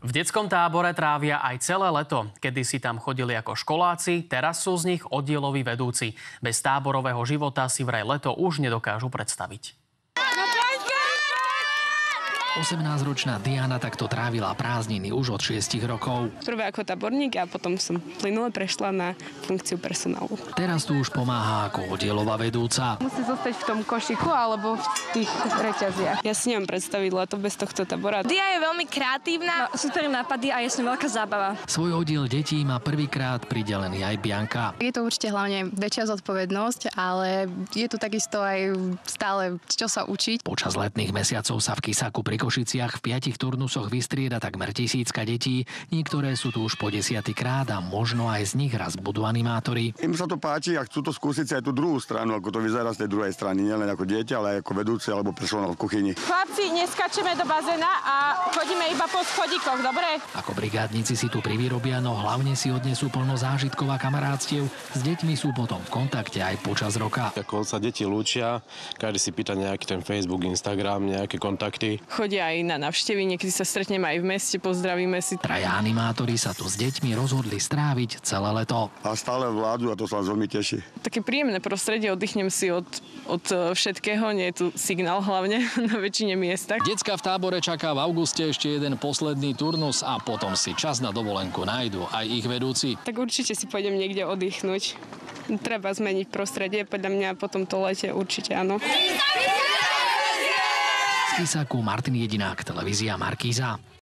V detskom tábore trávia aj celé leto. Kedysi tam chodili ako školáci, teraz sú z nich oddieloví vedúci. Bez táborového života si vraj leto už nedokážu predstaviť. 18-ročná Diana takto trávila prázdniny už od 6 rokov. Prvé ako táborník a potom som plynule prešla na funkciu personálu. Teraz tu už pomáha ako oddielová vedúca. Musí zostať v tom košiku alebo v tých reťaziach. Ja si neviem predstaviť leto bez tohto tábora. Dia je veľmi kreatívna, super nápady a je s ňou veľká zábava. Svoj oddiel detí má prvýkrát pridelený aj Bianka. Je to určite hlavne väčšia zodpovednosť, ale je tu takisto aj stále čo sa učiť. Počas letných mesiacov sa v Kisaku pri Košiciach v 5 turnusoch vystrieda takmer 1000 detí. Niektoré sú tu už po 10. krát a možno aj z nich raz budú animátori. Im sa to páči a chcú to skúsiť aj tú druhú stranu, ako to vyzerá z tej druhej strany, nielen ako dieťa, ale aj ako vedúci alebo personál v kuchyni. Chlapci, neskačeme do bazéna a chodíme iba po schodíkoch, dobre? Ako brigádnici si tu privyrobia, no hlavne si odnesú plno zážitkov a kamarátstiev. S deťmi sú potom v kontakte aj počas roka. Ako sa deti lúčia, každý si pýta nejaký ten Facebook, Instagram, nejaké kontakty. Chodia aj na návštevy, niekedy sa stretneme aj v meste, pozdravíme si. Traja animátori sa tu s deťmi rozhodli stráviť celé leto. A stále vládu a to sa veľmi teší. Také príjemné prostredie, oddychnem si od všetkého, nie je tu signál hlavne na väčšine miestach. Decka v tábore čaká v auguste ešte jeden posledný turnus a potom si čas na dovolenku nájdu aj ich vedúci. Tak určite si pôjdem niekde oddychnúť. Treba zmeniť prostredie, podľa mňa po tomto lete určite áno. Z Kisaku Martin Jedinák, televízia Markíza.